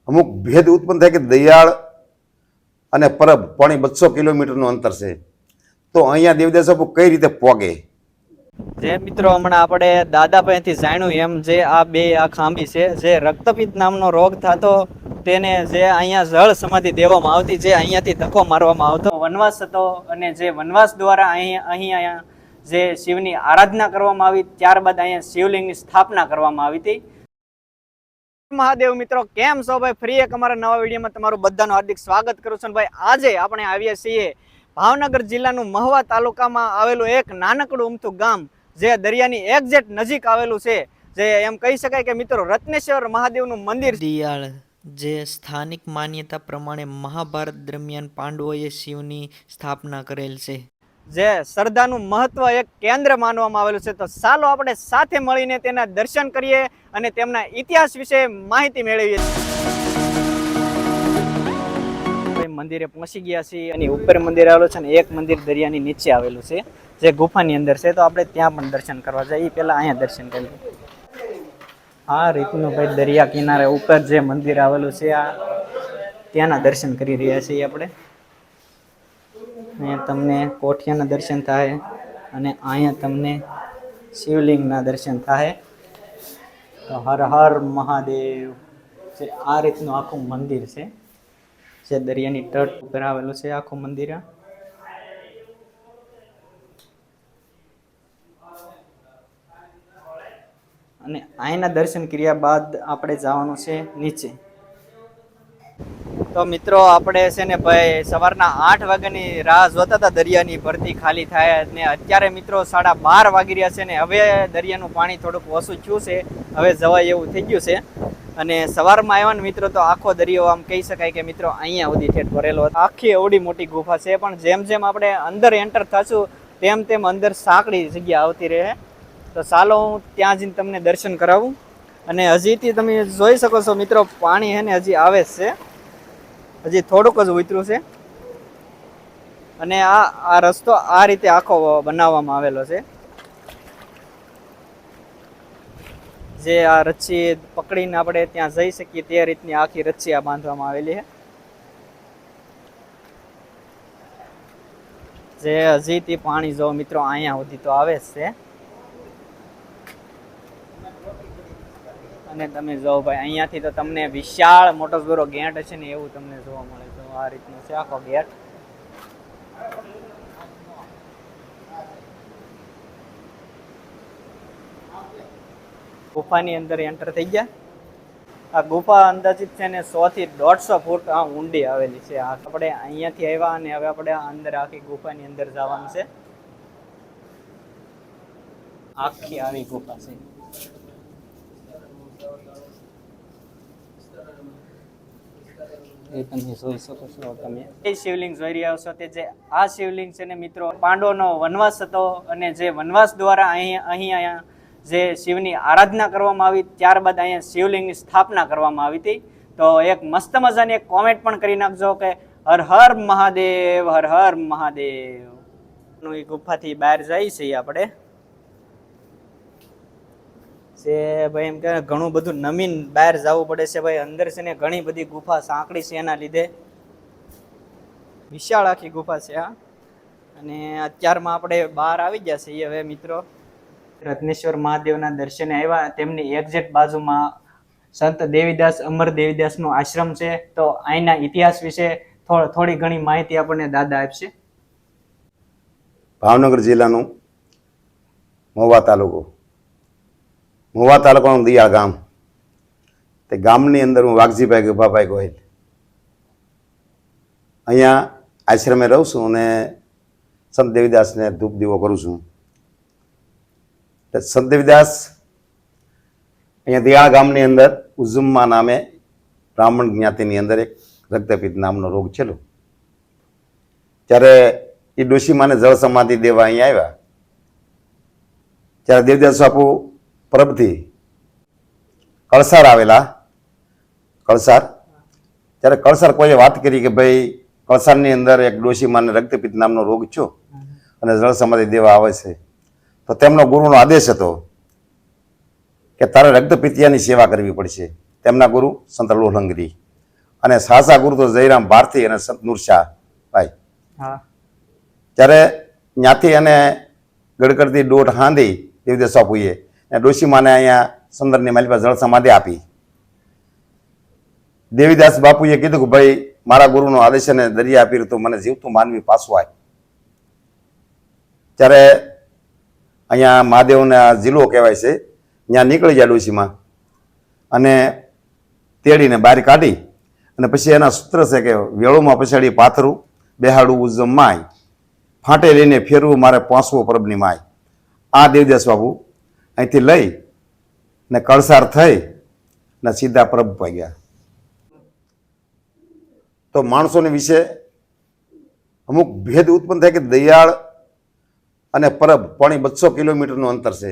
અમુક ભેદ ઉત્પન્ન થાય કે દયાળ અને પરબ પોણી 200 કિલોમીટરનું અંતર છે, તો અહીંયા દેવદાસ બાપુ કઈ રીતે પોગે? જે મિત્રો હમણાં આપણે દાદાભાઈથી જાણ્યું એમ જે આ બે આ ખાંભી છે, જે રક્તપિત્ત નામનો રોગ થતો તેને જે અહીંયા જળ સમાધિ દેવામાં આવતી, જે અહીંયાથી ધક્કો મારવામાં આવતો, વનવાસ હતો અને જે વનવાસ દ્વારા અહીંયા જે શિવની આરાધના કરવામાં આવી, ત્યારબાદ અહીંયા શિવલિંગની સ્થાપના કરવામાં આવી હતી. મહાદેવ મિત્રો, કેમ છો ભાઈ? ફરી એક અમારા નવા વિડીયોમાં તમારું બધાનું હાર્દિક સ્વાગત કરું છું. ભાઈ આજે આપણે આવીએ છીએ ભાવનગર જિલ્લાનું મહુવા તાલુકામાં આવેલું એક નાનકડું ઉમથું ગામ, જે દરિયાની એક્ઝેક્ટ નજીક આવેલું છે, જે એમ કહી શકાય કે મિત્રો રત્નેશ્વર મહાદેવનું મંદિર. દિયાળ જે સ્થાનિક માન્યતા પ્રમાણે મહાભારત દરમિયાન પાંડવોએ શિવની સ્થાપના કરેલ છે, જે શ્રદ્ધાનું મહત્વ એક કેન્દ્ર માનવામાં આવેલું છે. તો ચાલો આપણે સાથે મળીને તેના દર્શન કરીએ અને તેમના ઇતિહાસ વિશે માહિતી મેળવીએ. મંદિરે પહોંચી ગયા છીએ અને ઉપર મંદિર આવેલું છે અને એક મંદિર દરિયાની નીચે આવેલું છે, જે ગુફાની અંદર છે. તો આપણે ત્યાં પણ દર્શન કરવા જઈએ, પહેલા અહીંયા દર્શન કરીએ. આ રીતનું ભાઈ દરિયા કિનારે ઉપર જે મંદિર આવેલું છે, આ ત્યાંના દર્શન કરી રહ્યા છીએ આપણે. અહીંયા તમને કોઠિયાના દર્શન થાય અને અહીંયા તમને શિવલિંગના દર્શન થાય. તો હર હર મહાદેવ. જે આ રીતનું આખું મંદિર છે, જે દરિયાની તટ ઉપર આવેલું છે આખું મંદિર. અને અહીંના દર્શન કર્યા બાદ આપણે જવાનું છે નીચે. તો મિત્રો આપણે છે ને ભાઈ સવારના 8 વાગ્યાની રાહ જોતા હતા દરિયાની ભરતી ખાલી થાય, ને અત્યારે મિત્રો 12:30 વાગી રહ્યા છે ને હવે દરિયાનું પાણી થોડુંક ઓછું થયું છે, હવે જવાય એવું થઈ ગયું છે. અને સવારમાં આવ્યા ને મિત્રો તો આખો દરિયો આમ કહી શકાય કે મિત્રો અહીંયા સુધી ઠેઠ ભરેલો હતો. આખી એવડી મોટી ગુફા છે, પણ જેમ જેમ આપણે અંદર એન્ટર થશું તેમ તેમ અંદર સાંકડી જગ્યા આવતી રહે. તો ચાલો હું ત્યાં જઈને તમને દર્શન કરાવું. અને હજીથી તમે જોઈ શકો છો મિત્રો પાણી છે ને હજી આવે જ છે, હજી થોડુંક જ ઉતર્યું છે. અને આ રસ્તો આ રીતે આખો બનાવવામાં આવેલો છે, જે આ રચ્છી પકડીને આપણે ત્યાં જઈ શકીએ તે રીતની આખી રચ્છી આ બાંધવામાં આવેલી છે. જે હજીથી પાણી જો મિત્રો અહીંયા સુધી તો આવે જ છે. અને તમે જો ભાઈ અહીંયાથી તો તમને વિશાળ મોટો ગોરો ગેટ છે ને એવું તમને જોવા મળે. તો આ રીતનો છે આખો ગેટ. ગુફાની અંદર એન્ટર થઈ ગયા. આ ગુફા અંદાજિત છે ને 100 થી 150 ફૂટ ઊંડી આવેલી છે. આપણે અહીંયાથી આવ્યા અને હવે આપણે અંદર આખી ગુફાની અંદર જવાનું છે. આખી આવી ગુફા છે. એ તમે જોઈ શકો છો. તમે એ શિવલિંગ જોઈ રહ્યા છો, તે જે આ શિવલિંગ છે ને મિત્રો પાંડવોનો વનવાસ હતો અને જે વનવાસ દ્વારા અહીંયા જે શિવની આરાધના કરવામાં આવી, ત્યારબાદ અહીંયા શિવલિંગની સ્થાપના કરવામાં આવી હતી. તો એક મસ્ત મજાની એક કોમેન્ટ પણ કરી નાખજો કે હર હર મહાદેવ, હર હર મહાદેવ. એ ગુફાથી બહાર જઈએ છીએ આપણે. જે ભાઈ એમ કે ઘણું બધું નમીન બહાર જવું પડે છે ભાઈ. અંદર છે ને ઘણી બધી ગુફા સાંકડી છે, એના લીધે વિશાળ આખી ગુફા છે આ. અને અત્યારમાં આપણે બહાર આવી ગયા છીએ હવે મિત્રો. રત્નેશ્વર મહાદેવના દર્શને આવ્યા, તેમની એક્ઝેક્ટ બાજુમાં સંત દેવીદાસ અમર દેવીદાસનો આશ્રમ છે. તો અહીંના ઇતિહાસ વિશે થોડી ઘણી માહિતી આપણને દાદા આપશે. ભાવનગર જિલ્લાનું મહુવા તાલુકાનું દિયાળ ગામ. તે ગામની અંદર હું વાઘજીભાઈ ગભાભાઈ ગોહિલ અહીંયા આશ્રમે રહું છું અને સંત દેવીદાસને ધૂપ દીવો કરું છું. સંત દેવીદાસ અહીંયા દિયાળ ગામની અંદર ઉઝુમ્મા નામે બ્રાહ્મણ જ્ઞાતિની અંદર એક રક્તપિત્ત નામનો રોગ છેલો. ત્યારે એ ડોશીમાને જળ સમાધિ દેવા અહીંયા આવ્યા, ત્યારે દેવદાસ બાપુ પરબથી કળસાર આવેલા. ત્યારે કળસાર કોઈએ વાત કરી કે ભાઈ કળસારની અંદર એક ડોશીમાને રક્તપિત્ત નામનો રોગ છો અને જળ સમાધિ દેવા આવે છે. તો તેમનો ગુરુનો આદેશ હતો કે તારે રક્તપિતિયાની સેવા કરવી પડશે. તેમના ગુરુ સંત લોહલંગરી અને સાસા ગુરુ તો જયરામ ભારતી અને સંત નૂરશાહ ભાઈ. હા ત્યારે ત્યાંથી અને ગડકડથી દોઢ હાંધી દેવદેવ બાપુએ અને ડોશીમાને અહીંયા સુંદરની માલી પાસે જળ સમાધિ આપી. દેવીદાસ બાપુએ કીધું કે ભાઈ મારા ગુરુનો આદેશ અને દરિયા આપી તો મને જીવતું માનવી પાછું આય. ત્યારે અહીંયા મહાદેવના જિલ્લો કહેવાય છે, ત્યાં નીકળી ગયા ડોશીમાં અને તેડીને બહાર કાઢી અને પછી એના સૂત્ર છે કે વેળુમાં પછાડી પાથરું બેહાડું ઉજ્જમ માય, ફાંટે લઈને ફેરવું મારે પહોંચવું પરબની માય. આ દેવદાસ બાપુ અહીંથી લઈ ને કળસાર થઈ ને સીધા પરબ પાઈ ગયા. તો માણસોની વિશે અમુક ભેદ ઉત્પન્ન થાય કે દયાળ અને પરબ 250 કિલોમીટરનું અંતર છે,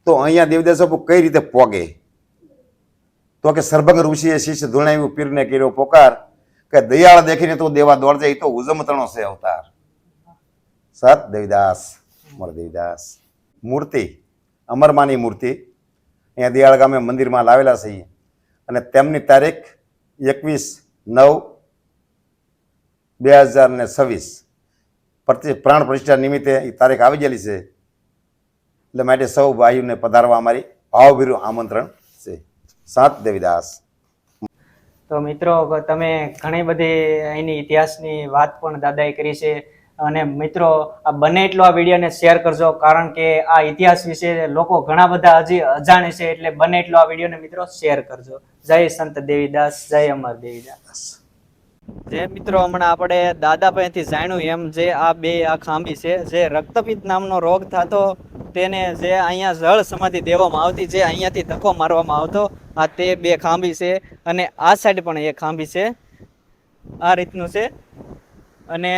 તો અહીંયા દેવદાસ બાપુ કઈ રીતે પોગે? તો કે સરભંગ ઋષિએ શિષ્ય ધૂણાવ્યું પીરને કર્યો પોકાર, કે દયાળ દેખીને તો દેવા દોડ જાય, તો ઉજમતણો છે અવતાર. સત દેવીદાસ અમર દેવીદાસ મૂર્તિ, અમરમાની મૂર્તિ અહીંયા દિયાળ ગામે મંદિરમાં લાવેલા છે અને તેમની તારીખ 21/9/2026 પ્રાણ પ્રતિષ્ઠા નિમિત્તે એ તારીખ આવી ગયેલી છે. એટલે માટે સૌ ભાઈઓને પધારવા અમારી ભાવભીરું આમંત્રણ છે. સાત દેવીદાસ. તો મિત્રો તમે ઘણી બધી અહીંની ઇતિહાસની વાત પણ દાદાએ કરી છે. અને મિત્રો આ બને એટલો આ વિડીયોને શેર કરજો, કારણ કે આ ઇતિહાસ વિશે લોકો ઘણા બધા હજી અજાણે છે, એટલે બને એટલો આ વિડીયોને મિત્રો શેર કરજો. જય સંત દેવીદાસ, જય અમર દેવીદાસ. જે મિત્રો હમણાં આપણે દાદા પાસેથી જાણ્યું એમ, જે આ બે આ ખાંભી છે, જે રક્તપિત્ત નામનો રોગ થતો તેને જે અહીંયા જળ સમાધિ દેવામાં આવતી, જે અહીંયાથી ધક્કો મારવામાં આવતો, આ તે બે ખાંભી છે. અને આ સાઈડ પણ એક ખાંભી છે, આ રીતનું છે. અને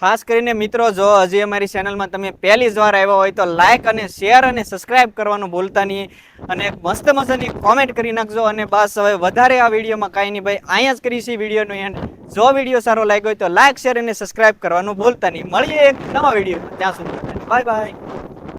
ખાસ કરીને મિત્રો જો હજી અમારી ચેનલમાં તમે પહેલી જ વાર આવ્યા હોય તો લાઇક અને શેર અને સબસ્ક્રાઇબ કરવાનું ભૂલતા નહીં, અને મસ્ત મજાની કોમેન્ટ કરી નાખજો. અને બસ હવે વધારે આ વિડીયોમાં કાંઈ નહીં ભાઈ, અહીંયા જ કરીશું વિડીયોનો એન્ડ. જો વિડીયો સારો લાગ્યો હોય તો લાઇક શેર અને સબસ્ક્રાઇબ કરવાનું ભૂલતા નહીં. મળીએ એક નવા વિડીયોમાં, ત્યાં સુધી બાય બાય.